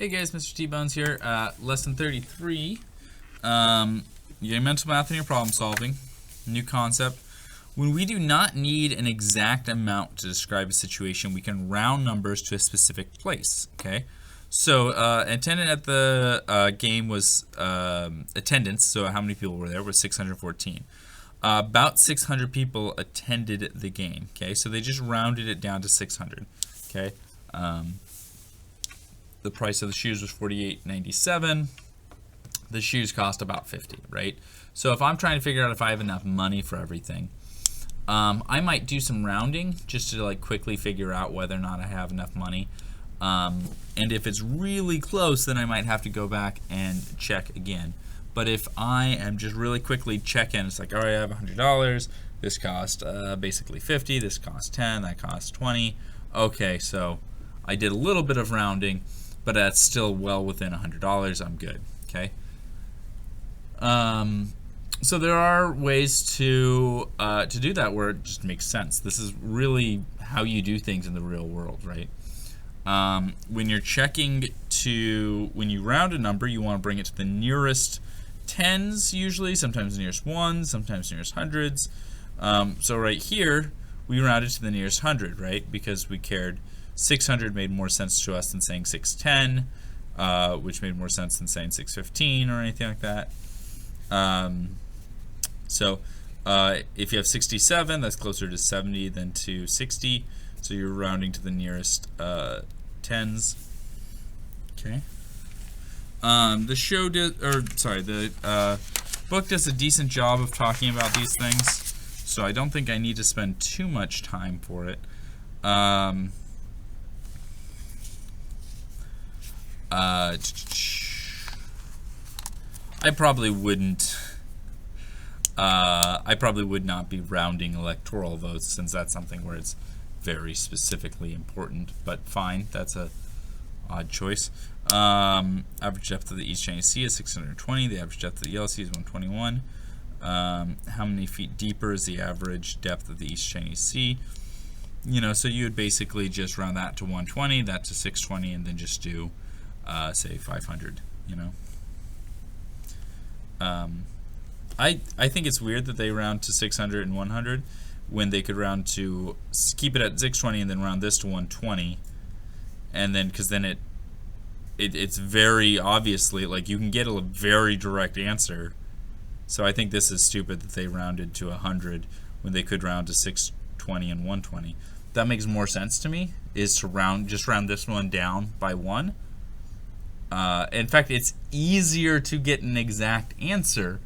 Hey guys, Mr. T-Bones here. Lesson 33. You're getting mental math in your problem solving. New concept. When we do not need an exact amount to describe a situation, we can round numbers to a specific place. Okay. So attendant at the game was attendance. So how many people were there? Was 614. About 600 people attended the game. Okay. So they just rounded it down to 600. Okay. The price of the shoes was $48.97. The shoes cost about $50, right? So if I'm trying to figure out if I have enough money for everything, I might do some rounding just to like quickly figure out whether or not I have enough money. And if it's really close, then I might have to go back and check again. But if I am just really quickly checking, it's like, all right, I have $100. This cost basically $50. This cost $10. That cost $20. Okay, so I did a little bit of rounding, but that's still well within $100. I'm good. Okay. So there are ways to do that where it just makes sense. This is really how you do things in the real world, right? When you're checking when you round a number, you want to bring it to the nearest tens usually, sometimes the nearest ones, sometimes the nearest hundreds. So right here, we rounded to the nearest hundred, right? Because we cared. 600 made more sense to us than saying 610, which made more sense than saying 615 or anything like that. So if you have 67, that's closer to 70 than to 60. So you're rounding to the nearest tens. Okay. The book does a decent job of talking about these things, so I don't think I need to spend too much time for it. I probably wouldn't. I probably would not be rounding electoral votes, since that's something where it's very specifically important. But fine, that's a odd choice. Average depth of the East Chinese Sea is 620. The average depth of the Yellow Sea is 121. How many feet deeper is the average depth of the East Chinese Sea? So you would basically just round that to 120, that to 620, and then just do say 500. I think it's weird that they round to 600 and 100 when they could round to keep it at 620 and then round this to 120, and then because then it's very obviously like you can get a very direct answer. So I think this is stupid that they rounded to 100 when they could round to 620 and 120. That makes more sense to me, is to just round this one down by 1. In fact, it's easier to get an exact answer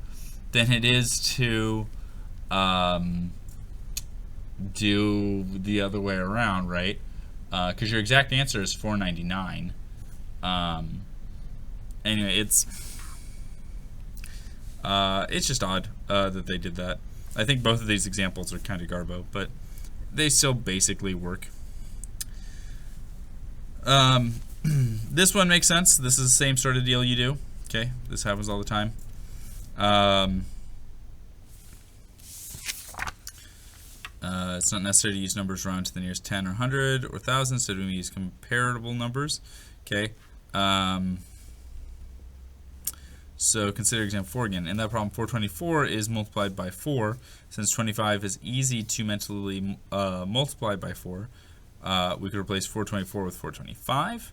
than it is to do the other way around, right? Because your exact answer is 499. Anyway, it's just odd that they did that. I think both of these examples are kind of garbo, but they still basically work. This one makes sense. This is the same sort of deal you do. Okay, this happens all the time. It's not necessary to use numbers round to the nearest 10 or 100 or 1,000, so we use comparable numbers. Okay. So consider example 4 again. In that problem, 424 is multiplied by 4. Since 25 is easy to mentally multiply by 4, we could replace 424 with 425.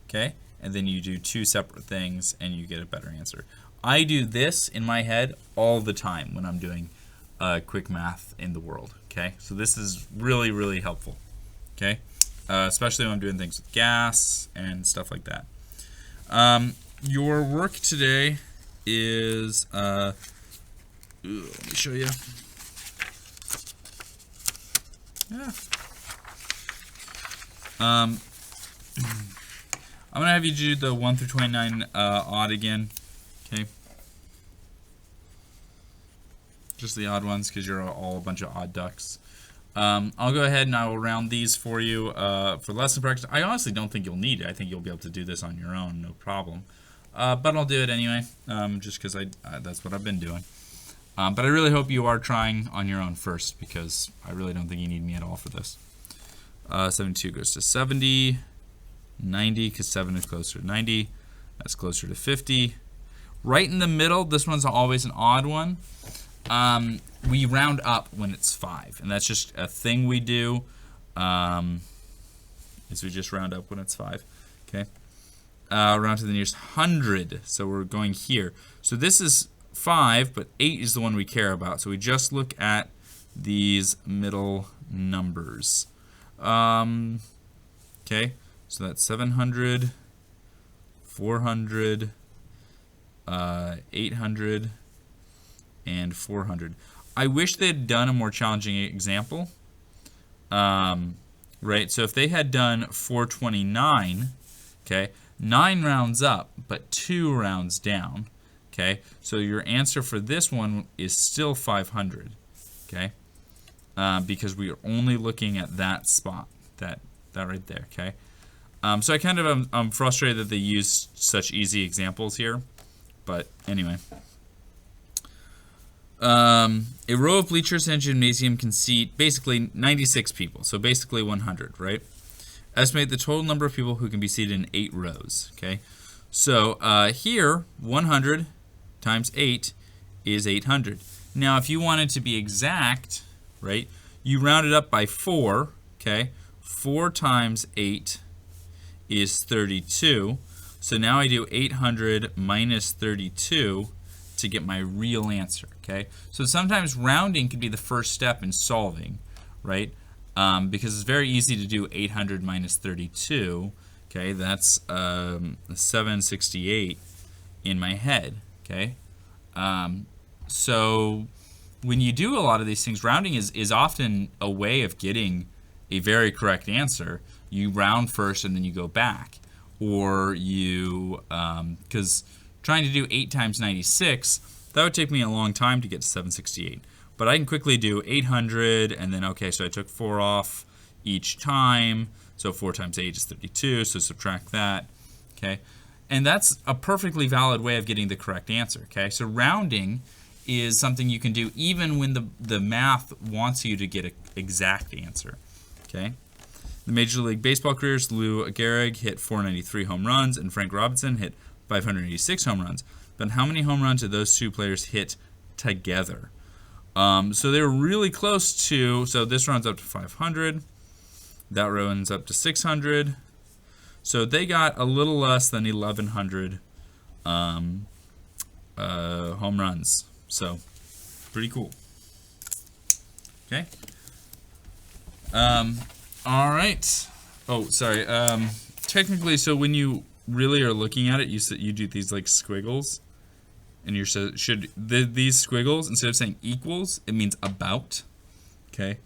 Okay, and then you do two separate things and you get a better answer. I do this in my head all the time when I'm doing quick math in the world. Okay, so this is really, really helpful. Okay, especially when I'm doing things with gas and stuff like that. Your work today is, let me show you. Yeah. I'm gonna have you do the 1 through 29 odd again. Okay. Just the odd ones, because you're all a bunch of odd ducks. I'll go ahead and I will round these for you for lesson practice. I honestly don't think you'll need it. I think you'll be able to do this on your own, no problem. But I'll do it anyway, just because that's what I've been doing. But I really hope you are trying on your own first, because I really don't think you need me at all for this. 72 goes to 70. 90, because 7 is closer to 90. That's closer to 50. Right in the middle, this one's always an odd one. We round up when it's 5, and that's just a thing we do. Is we just round up when it's 5. Okay. Round to the nearest 100. So we're going here. So this is 5, but 8 is the one we care about. So we just look at these middle numbers. Okay. So that's 700, 400, 800, and 400. I wish they had done a more challenging example. Right, so if they had done 429, okay, 9 rounds up, but 2 rounds down, okay, so your answer for this one is still 500, okay, because we are only looking at that spot, that right there, okay. So I kind of I'm frustrated that they use such easy examples here, but anyway. A row of bleachers in a gymnasium can seat basically 96 people, so basically 100, right? Estimate the total number of people who can be seated in 8 rows, okay? So here, 100 times 8 is 800. Now, if you wanted to be exact, right, you round it up by 4, okay? 4 times 8 is 32. So now I do 800 minus 32 to get my real answer, okay? So sometimes rounding can be the first step in solving, right? Because it's very easy to do 800 minus 32, okay? That's 768 in my head, okay? So when you do a lot of these things, rounding is often a way of getting a very correct answer. You round first and then you go back. Or you, because trying to do 8 times 96, that would take me a long time to get to 768. But I can quickly do 800, and then, okay, so I took 4 off each time. So 4 times 8 is 32, so subtract that, okay? And that's a perfectly valid way of getting the correct answer, okay? So rounding is something you can do even when the math wants you to get an exact answer, okay? The Major League Baseball careers, Lou Gehrig hit 493 home runs, and Frank Robinson hit 586 home runs. But how many home runs did those two players hit together? So they were really close to, so this runs up to 500. That runs up to 600. So they got a little less than 1,100 home runs. So pretty cool. Okay. All right. Oh, sorry. Technically, so when you really are looking at it, you do these like squiggles, and you're these squiggles, instead of saying equals, it means about. Okay,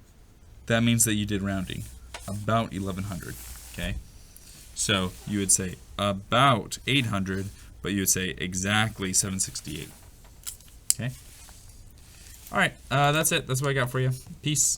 that means that you did rounding, about 1,100. Okay, so you would say about 800, but you would say exactly 768. Okay. All right. That's it. That's what I got for you. Peace.